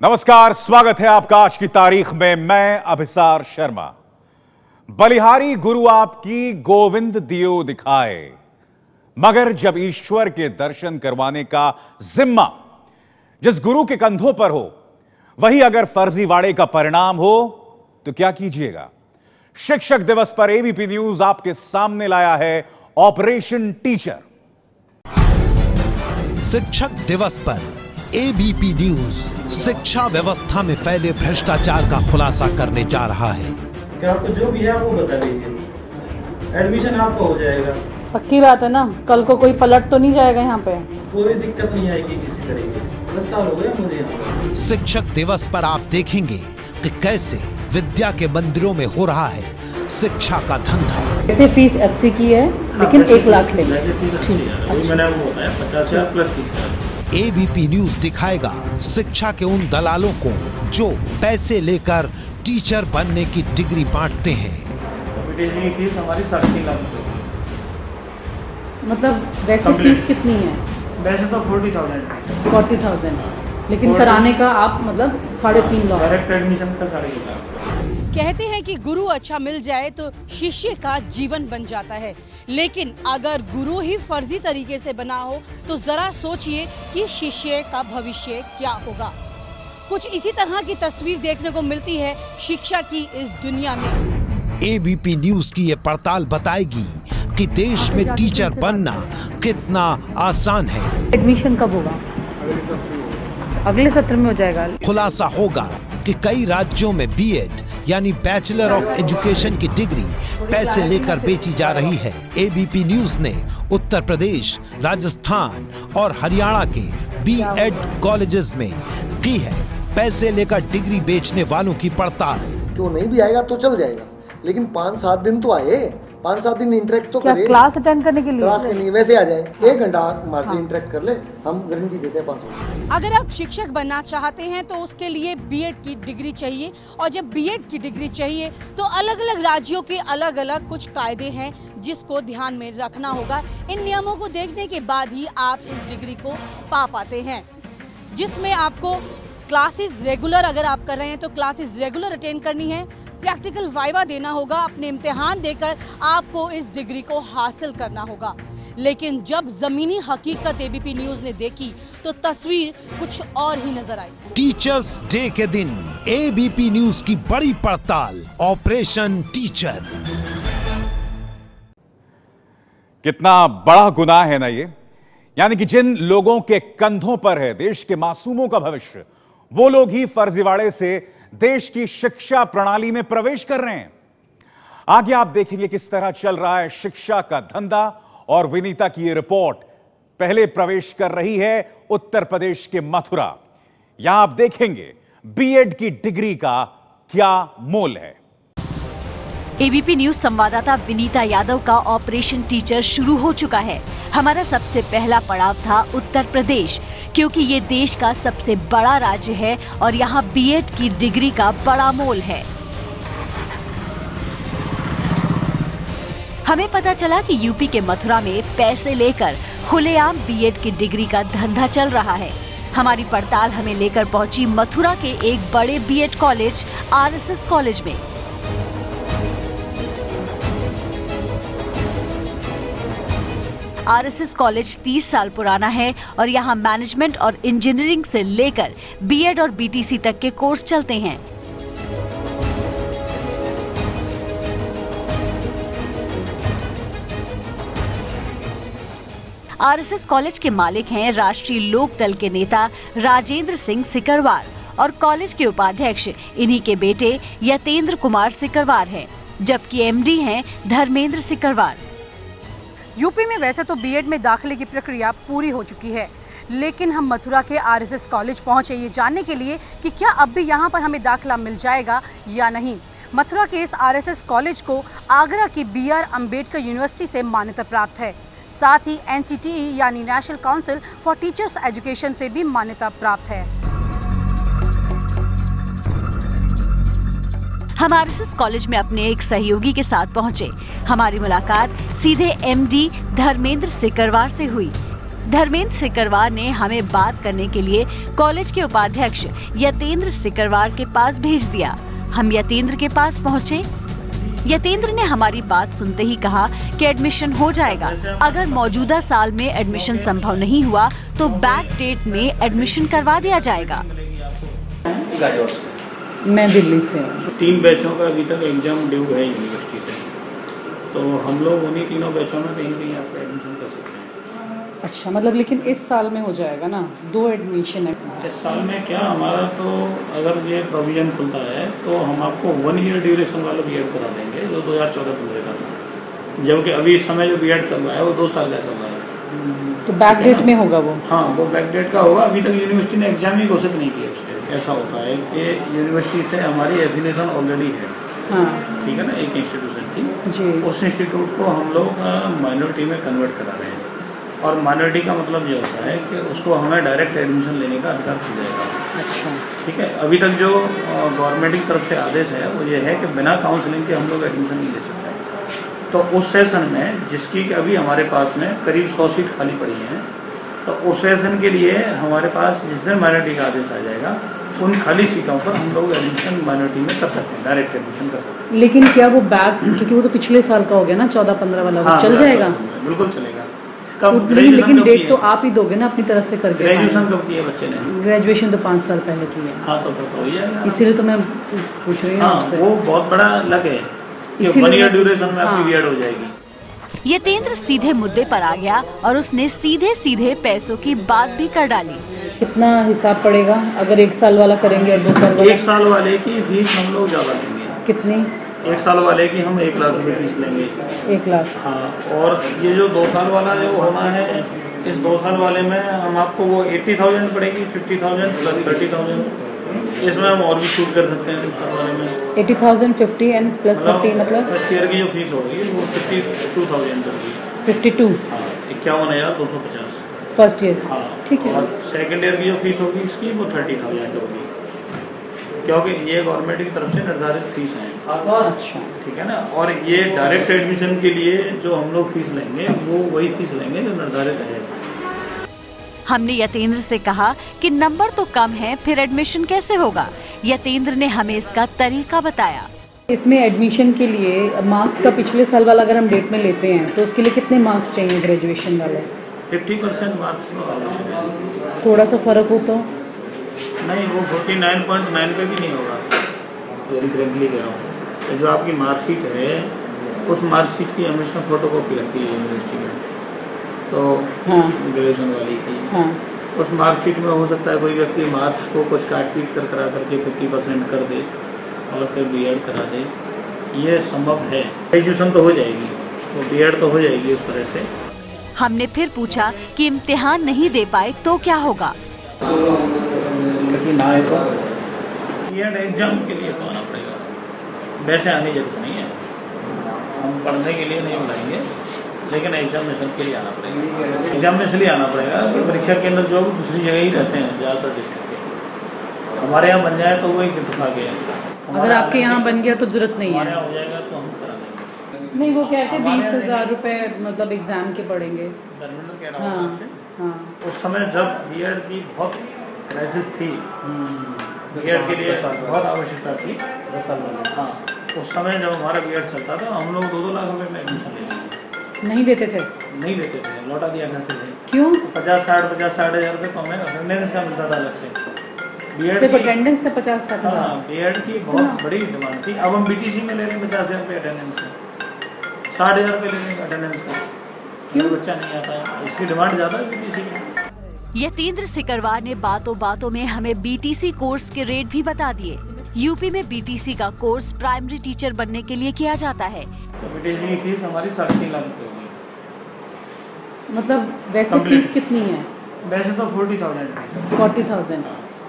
नमस्कार, स्वागत है आपका आज की तारीख में। मैं अभिसार शर्मा। बलिहारी गुरु आपकी गोविंद दियो दिखाए, मगर जब ईश्वर के दर्शन करवाने का जिम्मा जिस गुरु के कंधों पर हो, वही अगर फर्जीवाड़े का परिणाम हो तो क्या कीजिएगा। शिक्षक दिवस पर एबीपी न्यूज आपके सामने लाया है ऑपरेशन टीचर। शिक्षक दिवस पर एबीपी न्यूज शिक्षा व्यवस्था में फैले भ्रष्टाचार का खुलासा करने जा रहा है। क्या आपको जो भी है वो बता दीजिए, एडमिशन आपका हो जाएगा। पक्की बात है ना, कल को कोई पलट तो नहीं जाएगा यहाँ पे। कोई दिक्कत नहीं आएगी किसी तरह की। 10 साल हो गए मुझे यहाँ। शिक्षक दिवस पर आप देखेंगे कि कैसे विद्या के मंदिरों में हो रहा है शिक्षा का धंधा। ऐसे फीस एफसी की है, लेकिन 1 लाख लेंगे। मैंने आपको बताया 50,000 प्लस 30,000। एबीपी न्यूज दिखाएगा शिक्षा के उन दलालों को जो पैसे लेकर टीचर बनने की डिग्री बांटते हैं। कंप्यूटेशन की फीस हमारी 3.5 लाख। मतलब वैसे फीस कितनी है? वैसे तो 40,000, लेकिन कराने का आप मतलब 3.5 लाख। डायरेक्ट एडमिशन का 3.5 लाख। कहते हैं कि गुरु अच्छा मिल जाए तो शिष्य का जीवन बन जाता है, लेकिन अगर गुरु ही फर्जी तरीके से बना हो तो जरा सोचिए कि शिष्य का भविष्य क्या होगा। कुछ इसी तरह की तस्वीर देखने को मिलती है शिक्षा की इस दुनिया में। एबीपी न्यूज की ये पड़ताल बताएगी कि देश में टीचर बनना कितना आसान है। एडमिशन कब होगा? अगले सत्र में हो जाएगा। खुलासा होगा कि कई राज्यों में बीएड यानी बैचलर ऑफ एजुकेशन की डिग्री पैसे लेकर बेची जा रही है। एबीपी न्यूज ने उत्तर प्रदेश, राजस्थान और हरियाणा के बीएड कॉलेजेस में की है पैसे लेकर डिग्री बेचने वालों की पड़ताल। क्यों नहीं भी आएगा तो चल जाएगा, लेकिन 5-7 दिन तो आए, 5-7 दिन इंटरेक्ट तो करे। क्लास अटेंड करने के लिए? क्लास के लिए वैसे आ जाए, 1 घंटा हमारे से इंटरेक्ट कर ले, हम गारंटी देते हैं 5 होगा। अगर आप शिक्षक बनना चाहते हैं तो उसके लिए बीएड की डिग्री चाहिए, और जब बीएड की डिग्री चाहिए तो अलग अलग राज्यों के अलग अलग कुछ कायदे हैं जिसको ध्यान में रखना होगा। इन नियमों को देखने के बाद ही आप इस डिग्री को पा पाते हैं, जिसमें आपको क्लासेस रेगुलर, अगर आप कर रहे हैं तो क्लासेस रेगुलर अटेंड करनी है, प्रैक्टिकल वाइवा देना होगा, अपने इम्तिहान देकर आपको इस डिग्री को हासिल करना होगा। लेकिन जब जमीनी हकीकत एबीपी न्यूज ने देखी तो तस्वीर कुछ और ही नजर आई। टीचर्स डे के दिन एबीपी न्यूज की बड़ी पड़ताल, ऑपरेशन टीचर। कितना बड़ा गुनाह है ना ये। यानी कि जिन लोगों के कंधों पर है देश के मासूमों का भविष्य, वो लोग ही फर्जीवाड़े से देश की शिक्षा प्रणाली में प्रवेश कर रहे हैं। आगे आप देखेंगे किस तरह चल रहा है शिक्षा का धंधा, और विनीता की ये रिपोर्ट पहले प्रवेश कर रही है उत्तर प्रदेश के मथुरा। यहां आप देखेंगे बीएड की डिग्री का क्या मोल है। एबीपी न्यूज संवाददाता विनीता यादव का ऑपरेशन टीचर शुरू हो चुका है। हमारा सबसे पहला पड़ाव था उत्तर प्रदेश, क्योंकि ये देश का सबसे बड़ा राज्य है और यहाँ बीएड की डिग्री का बड़ा मोल है। हमें पता चला कि यूपी के मथुरा में पैसे लेकर खुलेआम बीएड की डिग्री का धंधा चल रहा है। हमारी पड़ताल हमें लेकर पहुंची मथुरा के एक बड़े बीएड कॉलेज आरएसएस कॉलेज में। आरएसएस कॉलेज 30 साल पुराना है और यहाँ मैनेजमेंट और इंजीनियरिंग से लेकर बीएड और बीटीसी तक के कोर्स चलते हैं। आरएसएस कॉलेज के मालिक हैं राष्ट्रीय लोकदल के नेता राजेंद्र सिंह सिकरवार, और कॉलेज के उपाध्यक्ष इन्हीं के बेटे यतेंद्र कुमार सिकरवार हैं, जबकि एमडी हैं धर्मेंद्र सिकरवार। यूपी में वैसे तो बीएड में दाखिले की प्रक्रिया पूरी हो चुकी है, लेकिन हम मथुरा के आरएसएस कॉलेज पहुंचे ये जानने के लिए कि क्या अब भी यहां पर हमें दाखिला मिल जाएगा या नहीं। मथुरा के इस आरएसएस कॉलेज को आगरा की बीआर अंबेडकर यूनिवर्सिटी से मान्यता प्राप्त है, साथ ही एनसीटीई यानी national council for teachers education से भी मान्यता प्राप्त है। हम आरएसएस कॉलेज में अपने एक सहयोगी के साथ पहुंचे। हमारी मुलाकात सीधे एमडी धर्मेंद्र सिकरवार से हुई। धर्मेंद्र सिकरवार ने हमें बात करने के लिए कॉलेज के उपाध्यक्ष यतेंद्र सिकरवार के पास भेज दिया। हम यतेंद्र के पास पहुँचे। यतेंद्र ने हमारी बात सुनते ही कहा कि एडमिशन हो जाएगा। अगर मौजूदा साल में एडमिशन संभव नहीं हुआ तो बैक डेट में एडमिशन करवा दिया जाएगा। मैं दिल्ली से हूँ। 3 बैचों का अभी तक एग्जाम ड्यू है यूनिवर्सिटी से, तो हम लोग उन्हीं तीनों बैचों में कहीं कहीं आपका एडमिशन कर सकते हैं। अच्छा, मतलब लेकिन इस साल में हो जाएगा ना? 2 एडमिशन है इस साल में क्या हमारा, तो अगर ये प्रोविजन खुलता है तो हम आपको 1 ईयर ड्यूरेशन वाला बीएड करा देंगे जो 2014-15 का था, जबकि अभी इस समय जो बीएड चल रहा है वो 2 साल का चल रहा है। तो बैक डेट में होगा वो? हाँ, वो बैक डेट का होगा। अभी तक यूनिवर्सिटी ने एग्जाम ही घोषित नहीं किया उसके। ऐसा होता है कि यूनिवर्सिटी से हमारी एफिलिएशन ऑलरेडी है, हाँ ठीक है ना, एक इंस्टीट्यूशन की जी। उस इंस्टीट्यूट को हम लोग माइनॉरिटी में कन्वर्ट करा रहे हैं, और माइनॉरिटी का मतलब ये होता है कि उसको हमें डायरेक्ट एडमिशन लेने का अधिकार मिल जाएगा। अच्छा, ठीक है। अभी तक जो गवर्नमेंट की तरफ से आदेश है वो ये है कि बिना काउंसलिंग के हम लोग एडमिशन नहीं ले सकते। तो उस सेशन में जिसकी अभी हमारे पास में करीब 100 सीट खाली पड़ी हैं, तो उस सेशन के लिए हमारे पास जिस दिन माइनॉरिटी का आदेश आ जाएगा उन खाली सीटों पर हम लोग एडमिशन माइनॉरिटी में कर सकते हैं, डायरेक्ट एडमिशन कर सकते हैं। लेकिन क्या वो बैक, क्योंकि वो तो पिछले साल का हो गया ना 14-15 वाला, वो चल जाएगा? बिल्कुल चलेगा। लेकिन डेट तो आप ही दोगे ना अपनी तरफ से करके? ग्रेजुएशन कब की है बच्चे ने? ग्रेजुएशन तो 5 साल पहले की है। हाँ, तो फिर तो हो जाएगा। इसीलिए तो मैं पूछ रही हूँ आपसे। वो बहुत बड़ा लग है कि 1 ईयर ड्यूरेशन में आपकी बीएड हो जाएगी। यतेंद्र सीधे मुद्दे पर आ गया और उसने सीधे सीधे पैसों की बात भी कर डाली। कितना हिसाब पड़ेगा अगर 1 साल वाला करेंगे और 2 साल वाला? 1 साल वाले की फीस हम लोग ज़्यादा लेंगे। कितनी? 1 साल वाले की हम 1 लाख रुपये फीस लेंगे। 1 लाख? हाँ, और ये जो 2 साल वाला जो होना है, इस 2 साल वाले में हम आपको वो 80,000 पड़ेगी, 50,000 प्लस 30,000। इसमें हम और भी छूट कर सकते हैं 2 साल वाले में। 80,000, 50 एंड प्लस 30 मतलब? फर्स्ट ईयर की जो फीस होगी वो 52,000 होगी। 52? हाँ, 51,250 फर्स्ट ईयर। हाँ, ठीक है। और सेकेंड ईयर की जो फीस होगी इसकी वो 30,000 होगी, क्योंकि ये गवर्नमेंट की तरफ से निर्धारित फीस है। अच्छा, ठीक है ना। और ये डायरेक्ट एडमिशन के लिए जो हम लोग फीस लेंगे वो वही फीस लेंगे जो निर्धारित है। हमने यतेंद्र से कहा कि नंबर तो कम है, फिर एडमिशन कैसे होगा? यतेंद्र ने हमें इसका तरीका बताया। इसमें एडमिशन के लिए मार्क्स का पिछले साल वाला अगर हम डेट में लेते हैं तो उसके लिए कितने मार्क्स चाहिए ग्रेजुएशन वाले? 50% मार्क्स की आवश्यक है। थोड़ा सा फर्क हो तो? नहीं, वो 49.9 पे भी नहीं होगा। वेरी फ्रेंकली कह रहा हूँ, जो आपकी मार्कशीट है उस मार्कशीट की हमेशा फोटोकॉपी लगती है यूनिवर्सिटी में, तो हाँ, ग्रेजुएशन वाली की। हाँ, उस मार्कशीट में हो सकता है कोई व्यक्ति मार्क्स को कुछ काट पीट कर करा करके 50% कर दे और फिर बीएड करा दे। ये संभव है। ग्रेजुएशन तो हो जाएगी, तो बीएड तो हो जाएगी उस तरह से। हमने फिर पूछा कि इम्तिहान नहीं दे पाए तो क्या होगा? ना है तो बीएड एग्जाम के लिए तो आना पड़ेगा, वैसे आने की जरूरत नहीं है। हम पढ़ने के लिए नहीं बुलाएंगे, लेकिन एग्जामिनेशन के लिए आना पड़ेगा। एग्जामिनेशन के लिए आना पड़ेगा कि परीक्षा केंद्र जो दूसरी जगह ही रहते हैं ज़्यादातर डिस्ट्रिक्ट के। हमारे यहाँ बन जाए तो वो एक इत्तेफाक है। अगर आपके यहाँ बन गया तो जरूरत नहीं हमारे है? यहाँ हो जाएगा तो हम करा देंगे। नहीं, वो कहते हैं 20,000 रुपये मतलब एग्जाम के पड़ेंगे। धर्मेंद्र कह रहा हूँ हाँ, आपसे, हाँ। उस समय जब बीएड की बहुत क्राइसिस थी, बीएड के लिए बहुत आवश्यकता थी, 2 साल पहले। हाँ, उस समय जब हमारा बीएड चलता था हम लोग 2-2 लाख रुपए में एडमिशन ले लिए। नहीं देते थे? नहीं देते थे, लौटा दिया करते थे। क्यों? 50-60 हज़ार रुपये तो हमें अटेंडेंस का मिलता था अलग से। बीएड सिर्फ की, अटेंडेंस का 50-60 हज़ार? हाँ, बीएड की बहुत बड़ी डिमांड थी। अब हम बीटीसी में ले रहे हैं 50,000 रुपये अटेंडेंस का, 60,000 रुपये ले रहे हैं अटेंडेंस का। क्यों? बच्चा नहीं आता है, इसकी डिमांड ज़्यादा है बीटीसी की। यतेंद्र सिकरवार ने बातों बातों में हमें बीटीसी कोर्स के रेट भी बता दिए। यूपी में बीटीसी का कोर्स प्राइमरी टीचर बनने के लिए किया जाता है। तो बीटीसी की फीस हमारी 3.5 लाख रुपये होगी। मतलब वैसे फीस कितनी है? वैसे तो 40,000 40,000,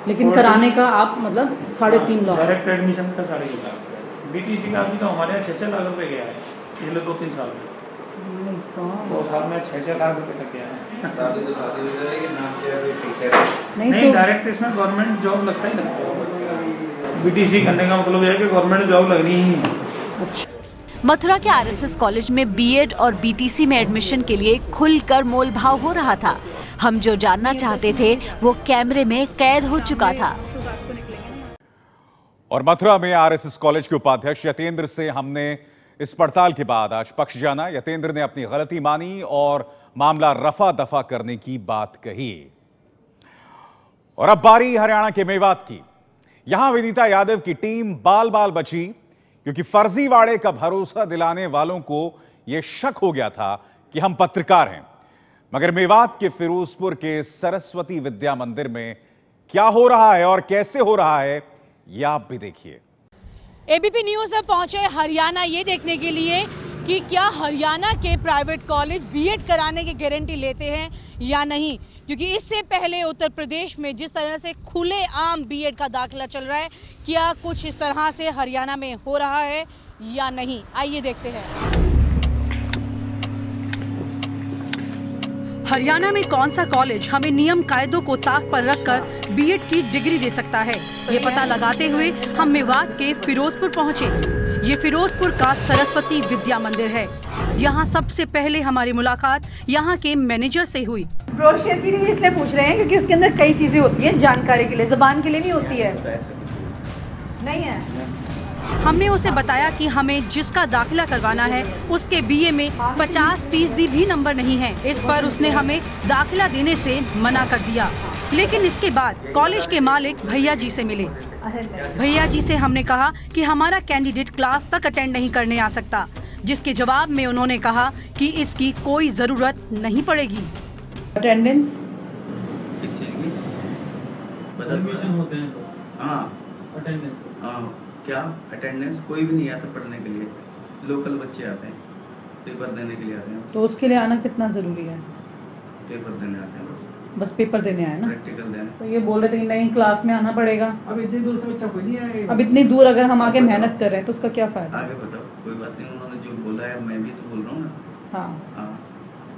लेकिन कराने का आप मतलब 3.5 लाख? डायरेक्ट एडमिशन का 3.5 लाख। बीटीसी का अभी तो हमारे यहाँ 6-6 लाख रुपये गया है पिछले 2-3 साल में। 2 साल में 6-6 लाख रुपये तक गया है। नहीं, डायरेक्ट इसमें गवर्नमेंट जॉब लगता ही लगता है। बीटीसी करने का मतलब है कि गवर्नमेंट जॉब लगनी ही है। मथुरा के आरएसएस कॉलेज में बीएड और बीटीसी में एडमिशन के लिए खुलकर मोलभाव हो रहा था। हम जो जानना चाहते थे वो कैमरे में कैद हो चुका था। और मथुरा में आरएसएस कॉलेज के उपाध्यक्ष यतेंद्र से हमने इस पड़ताल के बाद आज पक्ष जाना। यतेंद्र ने अपनी गलती मानी और मामला रफा दफा करने की बात कही। और अब बारी हरियाणा के मेवात की। यहां विनीता यादव की टीम बाल बाल बची, क्योंकि फर्जीवाड़े का भरोसा दिलाने वालों को यह शक हो गया था कि हम पत्रकार हैं। मगर मेवात के फिरोजपुर के सरस्वती विद्या मंदिर में क्या हो रहा है और कैसे हो रहा है, यह आप भी देखिए। एबीपी न्यूज अब पहुंचे हरियाणा ये देखने के लिए कि क्या हरियाणा के प्राइवेट कॉलेज बीएड कराने की गारंटी लेते हैं या नहीं, क्योंकि इससे पहले उत्तर प्रदेश में जिस तरह से खुले आम बीएड का दाखिला चल रहा है, क्या कुछ इस तरह से हरियाणा में हो रहा है या नहीं, आइए देखते हैं। हरियाणा में कौन सा कॉलेज हमें नियम कायदों को ताक पर रखकर बीएड की डिग्री दे सकता है, ये पता लगाते हुए हम मेवात के फिरोजपुर पहुंचे। ये फिरोजपुर का सरस्वती विद्या मंदिर है। यहाँ सबसे पहले हमारी मुलाकात यहाँ के मैनेजर से हुई। ब्रोशर की लिए इसलिए पूछ रहे हैं क्योंकि उसके अंदर कई चीजें होती हैं जानकारी के लिए, जुबान के लिए भी होती है। नहीं है। हमने उसे बताया कि हमें जिसका दाखिला करवाना है उसके बीए में 50% भी नंबर नहीं है। इस पर उसने हमें दाखिला देने से मना कर दिया। लेकिन इसके बाद कॉलेज के मालिक भैया जी से मिले। भैया जी से हमने कहा कि हमारा कैंडिडेट क्लास तक अटेंड नहीं करने आ सकता, जिसके जवाब में उन्होंने कहा कि इसकी कोई जरूरत नहीं पड़ेगी। अटेंडेंस एडमिशन होते हैं तो हाँ अटेंडेंस क्या अटेंडेंस कोई भी नहीं आता पढ़ने के लिए, लोकल बच्चे आते हैं पेपर देने के लिए आते हैं। तो उसके लिए आना कितना जरूरी है? पेपर देने आते हैं बस पेपर देने आए ना, प्रैक्टिकल देने। तो ये बोल रहे थे कि नहीं क्लास में आना पड़ेगा। अब इतनी दूर से बच्चा कोई नहीं आएगा। अब इतनी दूर अगर हम आके मेहनत कर रहे हैं तो उसका क्या फायदा? आगे बताओ, कोई बात नहीं, उन्होंने जो बोला है मैं भी तो बोल रहा हूँ ना। हाँ,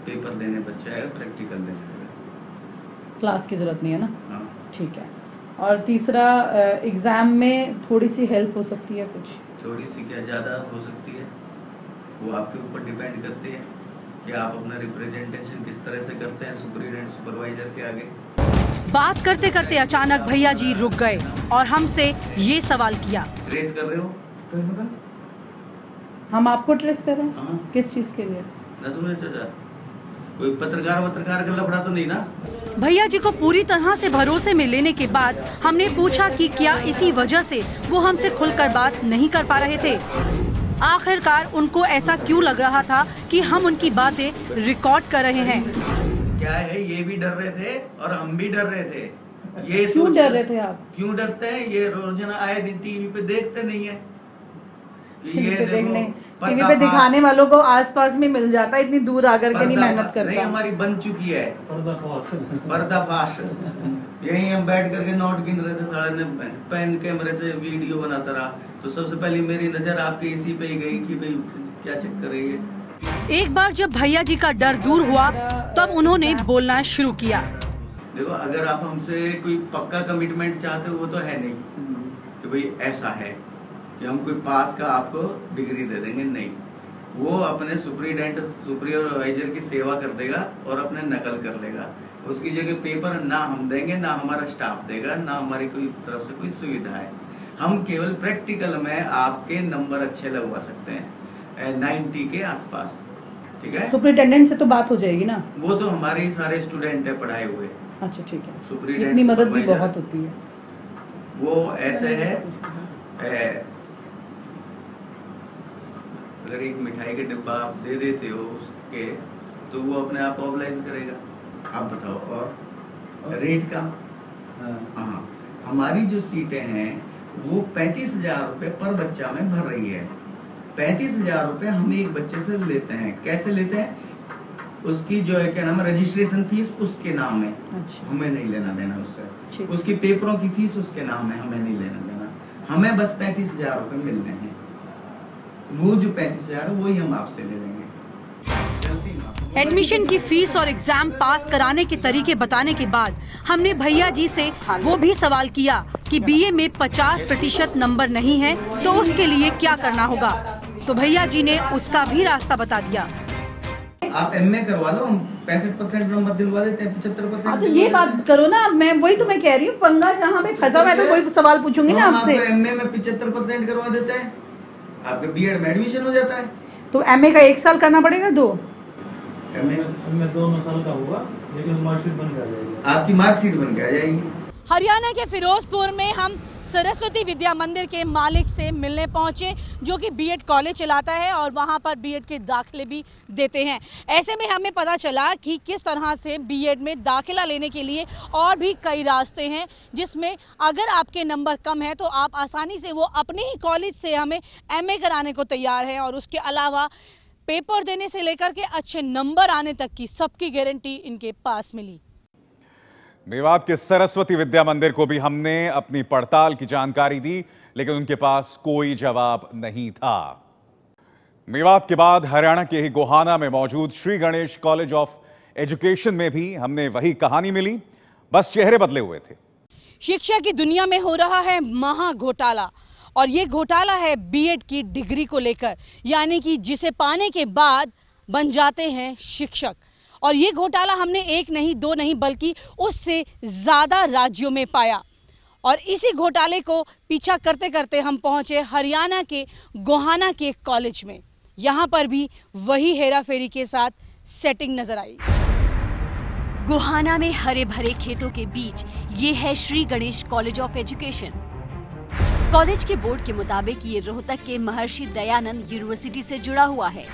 पेपर देने बच्चा है, प्रैक्टिकल देने, क्लास की जरूरत नहीं है ना। हाँ ठीक है। और तीसरा, एग्जाम में थोड़ी सी हेल्प हो सकती है, कुछ थोड़ी सी क्या ज्यादा हो सकती है, वो आपके ऊपर डिपेंड करती है कि आप अपना रिप्रेजेंटेशन किस तरह से करते हैं सुपरिटेंडेंट सुपरवाइजर के आगे। बात करते करते अचानक भैया जी रुक गए और हमसे ये सवाल किया। ट्रेस कर रहे हो? हम आपको ट्रेस कर रहे हैं? हाँ। किस चीज के लिए? न सुने चाचा, कोई पत्रकार का लफड़ा तो नहीं ना? भैया जी को पूरी तरह से भरोसे में लेने के बाद हमने पूछा कि क्या इसी वजह से वो हमसे खुलकर बात नहीं कर पा रहे थे। आखिरकार उनको ऐसा क्यों लग रहा था कि हम उनकी बातें रिकॉर्ड कर रहे हैं? क्या है, ये भी डर रहे थे और हम भी डर रहे थे। ये क्यों डर रहे थे आप? क्यों डरते हैं? ये रोजाना आए दिन टीवी पे देखते नहीं है। टीवी पे दिखाने वालों को आसपास में मिल जाता है, इतनी दूर आकर के नहीं मेहनत करता। नहीं, हमारी बन चुकी है पर्दाफाश। यही हम बैठ करके नोट गिन रहे थे, साले ने पेन कैमरे से वीडियो बनाता रहा, तो सबसे पहले मेरी नजर आपके इसी पे ही गई कि भाई क्या चक्कर है ये। एक बार जब भैया जी का डर दूर हुआ तब उन्होंने बोलना शुरू किया। देखो, अगर आप हमसे कोई पक्का कमिटमेंट चाहते हो, वो तो है नहीं कि भाई ऐसा है कि हम कोई पास का आपको डिग्री दे देंगे, नहीं। वो अपने सुपरवाइजर की सेवा कर देगा और अपने नकल कर लेगा। उसकी जगह पेपर ना हम देंगे, ना हमारा स्टाफ देगा, ना हमारी कोई तरफ से कोई सुविधा है। हम केवल प्रैक्टिकल में आपके नंबर अच्छे लगवा सकते हैं 90 के आसपास, ठीक है। सुपरिटेंडेंट से तो बात हो जाएगी ना? वो तो हमारे ही सारे स्टूडेंट है पढ़ाए हुए। अच्छा ठीक है। सुपरिटेंडेंट इतनी मदद भी बहुत होती है। वो ऐसे है, अगर एक मिठाई के डिब्बा आप दे देते हो उसके, तो वो अपने आप मोबिलाइज करेगा। आप बताओ, और रेट का? हाँ, हमारी जो सीटें हैं वो 35,000 रुपए पर बच्चा में भर रही है। 35,000 रुपए हम एक बच्चे से लेते हैं। कैसे लेते हैं? उसकी जो है क्या नाम है, रजिस्ट्रेशन फीस उसके नाम है। अच्छा। हमें नहीं लेना देना उससे। उसकी पेपरों की फीस उसके नाम है, हमें नहीं लेना देना। हमें बस 35,000 रुपए मिलने हैं। वो जो 35,000 है वही हम आपसे ले लेंगे। एडमिशन की फीस और एग्जाम पास कराने के तरीके बताने के बाद हमने भैया जी से वो भी सवाल किया कि बीए में 50% नंबर नहीं है तो उसके लिए क्या करना होगा। तो भैया जी ने उसका भी रास्ता बता दिया। आप एमए करवा लो, हम 65% नंबर दिलवा देते हैं, 75%। हाँ, तो ये बात करो ना, मैं वही तो मैं कह रही हूँ, पंगा जहाँ पे फंसा मैं तो वही सवाल पूछूंगी ना आपसे। एमए में 75% करवा देते हैं, आपके बीएड में एडमिशन हो जाता है। तो एमए का 1 साल करना पड़ेगा? 2 एमए 2 साल का होगा, लेकिन मार्कशीट बन के आ जाएगी, आपकी मार्कशीट बन के आ जाएगी। हरियाणा के फिरोजपुर में हम सरस्वती विद्या मंदिर के मालिक से मिलने पहुंचे, जो कि बीएड कॉलेज चलाता है और वहां पर बीएड के दाखिले भी देते हैं। ऐसे में हमें पता चला कि किस तरह से बीएड में दाखिला लेने के लिए और भी कई रास्ते हैं, जिसमें अगर आपके नंबर कम है तो आप आसानी से वो अपने ही कॉलेज से हमें एमए कराने को तैयार है, और उसके अलावा पेपर देने से लेकर के अच्छे नंबर आने तक की सबकी गारंटी इनके पास मिली। मेवात के सरस्वती विद्या मंदिर को भी हमने अपनी पड़ताल की जानकारी दी, लेकिन उनके पास कोई जवाब नहीं था। मेवात के बाद हरियाणा के ही गोहाना में मौजूद Shri Ganesh college of education में भी हमने वही कहानी मिली, बस चेहरे बदले हुए थे। शिक्षा की दुनिया में हो रहा है महा घोटाला, और ये घोटाला है बीएड की डिग्री को लेकर, यानी कि जिसे पाने के बाद बन जाते हैं शिक्षक। और ये घोटाला हमने 1 नहीं 2 नहीं बल्कि उससे ज़्यादा राज्यों में पाया, और इसी घोटाले को पीछा करते करते हम पहुंचे हरियाणा के गोहाना के कॉलेज में। यहाँ पर भी वही हेराफेरी के साथ सेटिंग नजर आई। गोहाना में हरे भरे खेतों के बीच ये है Shri Ganesh college of education. College के बोर्ड के मुताबिक ये रोहतक के महर्षि दयानंद यूनिवर्सिटी से जुड़ा हुआ है।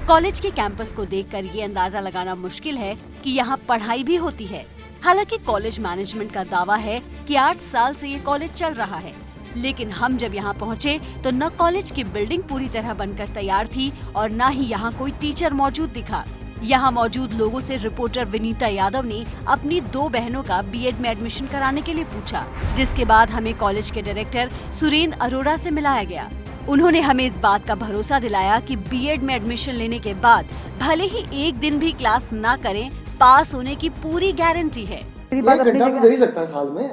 कॉलेज के कैंपस को देखकर ये अंदाजा लगाना मुश्किल है कि यहाँ पढ़ाई भी होती है। हालांकि कॉलेज मैनेजमेंट का दावा है कि 8 साल से ये कॉलेज चल रहा है, लेकिन हम जब यहाँ पहुँचे तो न कॉलेज की बिल्डिंग पूरी तरह बनकर तैयार थी और न ही यहाँ कोई टीचर मौजूद दिखा। यहाँ मौजूद लोगों से रिपोर्टर विनीता यादव ने अपनी 2 बहनों का बीएड में एडमिशन कराने के लिए पूछा, जिसके बाद हमें कॉलेज के डायरेक्टर सुरेंद्र अरोड़ा से मिलाया गया। उन्होंने हमें इस बात का भरोसा दिलाया कि बीएड में एडमिशन लेने के बाद भले ही 1 दिन भी क्लास ना करें, पास होने की पूरी गारंटी है। 1 घंटा तो दे ही सकता है साल में,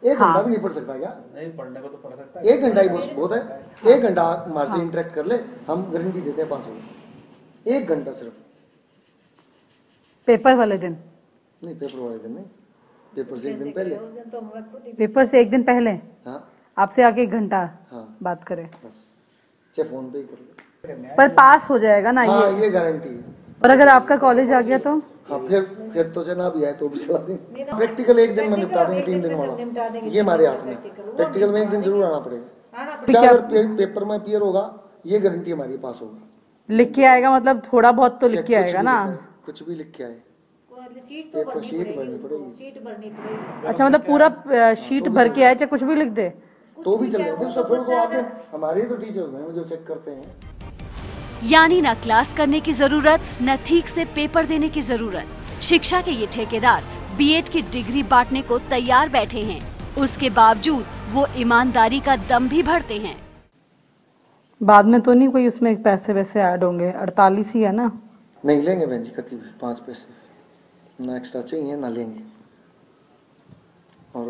1 घंटा भी नहीं पढ़ सकता क्या? नहीं, पढ़ने को तो पढ़ सकता है, 1 घंटा ही बहुत है। 1 घंटा हमारे से इंटरेक्ट कर ले, हम गारंटी देते हैं पास होगा। 1 घंटा सिर्फ। पेपर वाले दिन नहीं, पेपर वाले दिन नहीं, पेपर से 1 दिन पहले। पेपर से 1 दिन पहले हाँ, आपसे आके 1 घंटा हाँ, बात करे, बस चाहे फोन पे ही कर ले, पर पास हो जाएगा ना? हाँ, ये गारंटी है। और अगर आपका कॉलेज आ गया तो? हाँ, फिर तो से ना भी आए तो भी चला देंगे। प्रैक्टिकल 1 दिन में निपटा देंगे, 3 दिन वाला ये हमारे हाथ में। प्रैक्टिकल में 1 दिन जरूर आना पड़ेगा। चाहे पेपर में क्लियर होगा, ये गारंटी हमारी पास होगा। लिख के आएगा मतलब थोड़ा बहुत तो लिख के आएगा ना? कुछ भी लिख के आए, पेपर शीट भरनी पड़ेगी। अच्छा, मतलब पूरा शीट भर के आए, चाहे कुछ भी लिख दे तो भी चल जाते हैं। फिर को आगे हमारे ही तो टीचर्स हैं जो चेक करते हैं। यानी न क्लास करने की जरूरत, न ठीक से पेपर देने की जरूरत। शिक्षा के ये ठेकेदार बीएड की डिग्री बांटने को तैयार बैठे हैं, उसके बावजूद वो ईमानदारी का दम भी भरते हैं। बाद में तो नहीं कोई उसमें पैसे वैसे ऐड होंगे? 48 ही है ना? नहीं लेंगे बहन जी, कभी 5 पैसे ना एक्स्ट्रा चाहिए ना लेंगे। और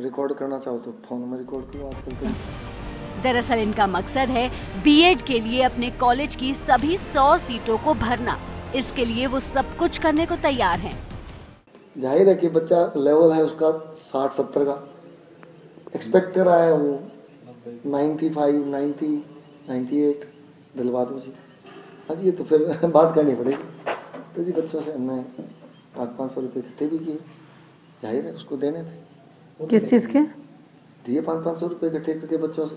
रिकॉर्ड करना चाहो तो फोन में रिकॉर्ड करो आजकल तो। दरअसल इनका मकसद है बीएड के लिए अपने कॉलेज की सभी 100 सीटों को भरना। इसके लिए वो सब कुछ करने को तैयार हैं। जाहिर है कि बच्चा लेवल है उसका 60-70 का, एक्सपेक्ट कर रहा है वो 95, 90, 98 दिलवा दो जी। हाँ जी, ये तो फिर बात करनी पड़ेगी। तो जी बच्चों से हमने 500-500 रुपये इकट्ठे भी किए, जाहिर है उसको देने थे। किस चीज के दिए? 500-500 रुपये इकट्ठे करके बच्चों से।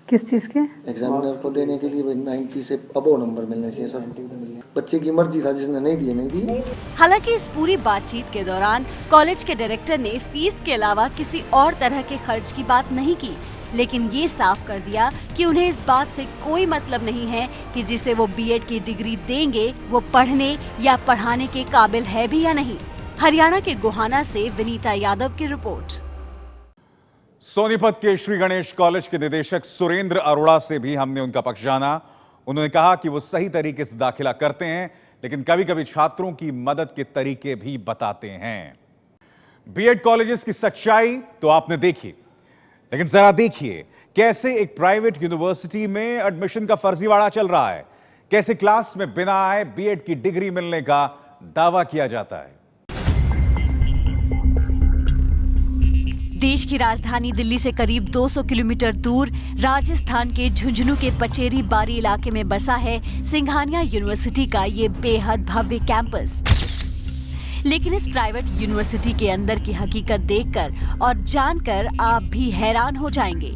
किस चीज के? एग्जामिनर को देने के लिए 90 से अबव नंबर मिलने चाहिए सब। बच्चे की मर्जी था, जिसने नहीं दिए नहीं दिए। हालांकि इस पूरी बातचीत के दौरान कॉलेज के डायरेक्टर ने फीस के अलावा किसी और तरह के खर्च की बात नहीं की, लेकिन ये साफ कर दिया कि उन्हें इस बात से कोई मतलब नहीं है कि जिसे वो बीएड की डिग्री देंगे वो पढ़ने या पढ़ाने के काबिल है भी या नहीं। हरियाणा के गोहाना से विनीता यादव की रिपोर्ट। सोनीपत के श्री गणेश कॉलेज के निदेशक सुरेंद्र अरोड़ा से भी हमने उनका पक्ष जाना। उन्होंने कहा कि वो सही तरीके से दाखिला करते हैं, लेकिन कभी कभी छात्रों की मदद के तरीके भी बताते हैं। बीएड कॉलेजेस की सच्चाई तो आपने देखी, लेकिन जरा देखिए कैसे एक प्राइवेट यूनिवर्सिटी में एडमिशन का फर्जीवाड़ा चल रहा है। कैसे क्लास में बिना आए बीएड की डिग्री मिलने का दावा किया जाता है। देश की राजधानी दिल्ली से करीब 200 किलोमीटर दूर राजस्थान के झुंझुनू के पचेरी बारी इलाके में बसा है सिंघानिया यूनिवर्सिटी का ये बेहद भव्य कैंपस। लेकिन इस प्राइवेट यूनिवर्सिटी के अंदर की हकीकत देखकर और जानकर आप भी हैरान हो जाएंगे।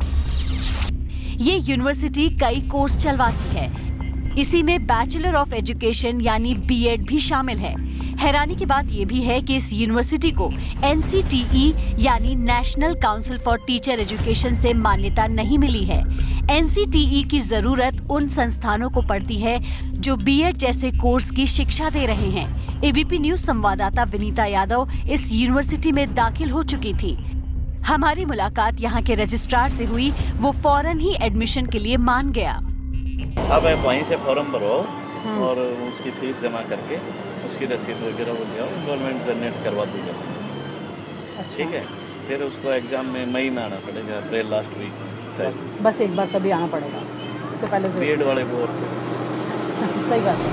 ये यूनिवर्सिटी कई कोर्स चलवाती है, इसी में बैचलर ऑफ एजुकेशन यानी बीएड भी शामिल है। हैरानी की बात यह भी है कि इस यूनिवर्सिटी को NCTE यानी national council for teacher education से मान्यता नहीं मिली है। NCTE की जरूरत उन संस्थानों को पड़ती है जो बीएड जैसे कोर्स की शिक्षा दे रहे हैं। एबीपी न्यूज संवाददाता विनीता यादव इस यूनिवर्सिटी में दाखिल हो चुकी थी। हमारी मुलाकात यहाँ के रजिस्ट्रार से हुई, वो फौरन ही एडमिशन के लिए मान गया। अब आप वहीं से फॉर्म भरो और उसकी फीस जमा करके उसकी रसीद वगैरह वो ले आओ, एनरोलमेंट जनरेट करवा दीजिए। ठीक है, फिर उसको एग्जाम में मई में आना पड़ेगा, अप्रैल लास्ट वीक। बस एक बार तभी आना पड़ेगा, उससे पहले बीएड वाले को। सही बात है।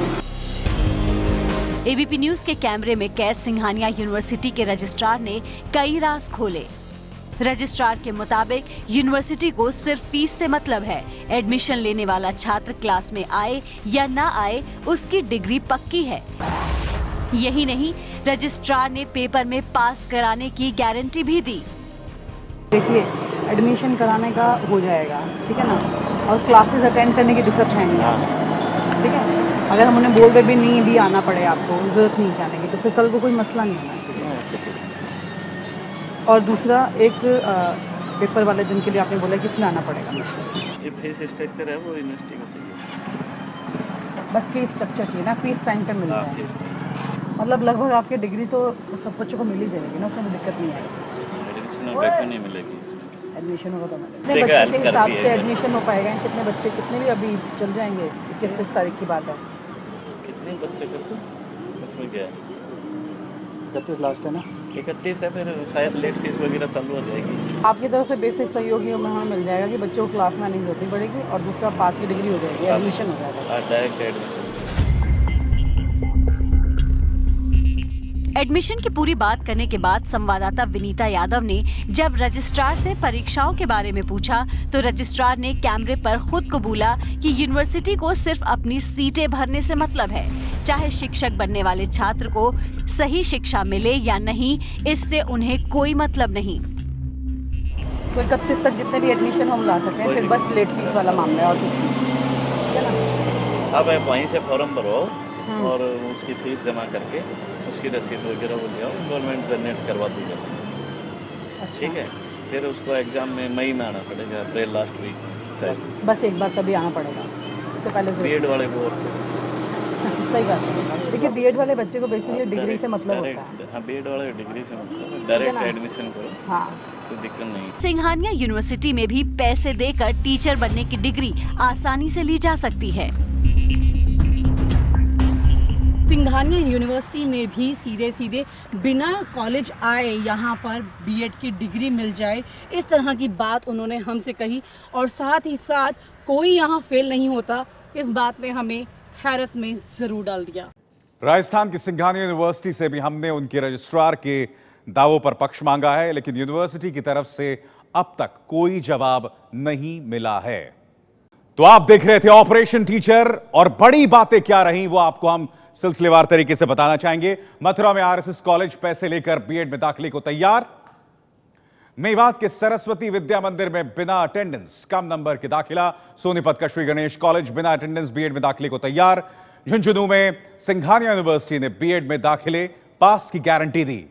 एबीपी न्यूज के कैमरे में कैद सिंघानिया यूनिवर्सिटी के रजिस्ट्रार ने कई राज खोले। रजिस्ट्रार के मुताबिक यूनिवर्सिटी को सिर्फ फीस से मतलब है। एडमिशन लेने वाला छात्र क्लास में आए या ना आए, उसकी डिग्री पक्की है। यही नहीं, रजिस्ट्रार ने पेपर में पास कराने की गारंटी भी दी। देखिए, एडमिशन कराने का हो जाएगा, ठीक है ना, और क्लासेस अटेंड करने की दिक्कत है नहीं, ठीक है। अगर हम उन्हें बोल दे भी नहीं भी आना पड़े आपको, जरूरत नहीं जाने की, तो फिर कल को कोई मसला नहीं होना चाहिए। और दूसरा, एक पेपर वाले दिन के लिए आपने बोला कि इसमें आना पड़ेगा। ये फीस स्ट्रक्चर है वो यूनिवर्सिटी का चाहिए। बस फीस स्ट्रक्चर चाहिए ना, फीस टाइम पे मिल जाए। मतलब लगभग आपकी डिग्री तो सब बच्चों को मिल ही जाएगी ना, उसमें कोई दिक्कत नहीं आएगी। एडमिशन नहीं मिलेगी, एडमिशन होगा तो मिलेगा। कितने बच्चे के हिसाब से एडमिशन हो पाएगा? कितने बच्चे, कितने भी अभी चल जाएंगे? 31 तारीख की बात है। कितने बच्चे करते उसमें क्या है? 31 लास्ट है ना, 31 है, फिर शायद लेट फीस वगैरह चालू हो जाएगी। आपकी तरफ से बेसिक सहयोग हमें मिल जाएगा कि बच्चों को क्लास में आने की जरूरत नहीं पड़ेगी, और दूसरा पास की डिग्री हो जाएगी, एडमिशन हो जाएगा, डायरेक्ट एडमिशन। एडमिशन की पूरी बात करने के बाद संवाददाता विनीता यादव ने जब रजिस्ट्रार से परीक्षाओं के बारे में पूछा, तो रजिस्ट्रार ने कैमरे पर खुद कबूला कि यूनिवर्सिटी को सिर्फ अपनी सीटें भरने से मतलब है। चाहे शिक्षक बनने वाले छात्र को सही शिक्षा मिले या नहीं, इससे उन्हें कोई मतलब नहीं। तो 31 तक जितने भी एडमिशन हम ला सकते हैं, फिर बस लेट फीस वाला मामला है और कुछ नहीं। अब आप वहीं से फॉर्म भरो और उसकी फीस जमा करके उसकी रसीद वगैरह वो ले आओ, एनरोलमेंट जनरेट करवा दीजिए। ठीक है, फिर उसको एग्जाम में मई में आना पड़ेगा, अप्रैल लास्ट वीक। बस एक बार तभी आना पड़ेगा, उससे पहले बीएड वाले को। सही बात है। देखिए, बीएड वाले बच्चे को बेसिकली डिग्री से मतलब होता है। हाँ, बीएड वाले डिग्री से मतलब, डायरेक्ट एडमिशन करो। हाँ, कोई दिक्कत नहीं। सिंघानिया यूनिवर्सिटी में भी पैसे देकर टीचर बनने की डिग्री आसानी से ली जा सकती है। सिंघानिया यूनिवर्सिटी में भी सीधे सीधे बिना कॉलेज आए यहाँ पर बीएड की डिग्री मिल जाए, इस तरह की बात उन्होंने हमसे कही। और साथ ही साथ कोई यहाँ फेल नहीं होता, इस बात ने हमें हैरत में जरूर डाल दिया। राजस्थान की सिंघानिया यूनिवर्सिटी से भी हमने उनके रजिस्ट्रार के दावों पर पक्ष मांगा है, लेकिन यूनिवर्सिटी की तरफ से अब तक कोई जवाब नहीं मिला है। तो आप देख रहे थे ऑपरेशन टीचर, और बड़ी बातें क्या रही वो आपको हम सिलसिलेवार तरीके से बताना चाहेंगे। मथुरा में आरएसएस कॉलेज पैसे लेकर बीएड में दाखिले को तैयार। मेवात के सरस्वती विद्या मंदिर में बिना अटेंडेंस कम नंबर के दाखिला। सोनीपत का श्री गणेश कॉलेज बिना अटेंडेंस बीएड में दाखिले को तैयार। झुंझुनू में सिंघानिया यूनिवर्सिटी ने बीएड में दाखिले पास की गारंटी दी।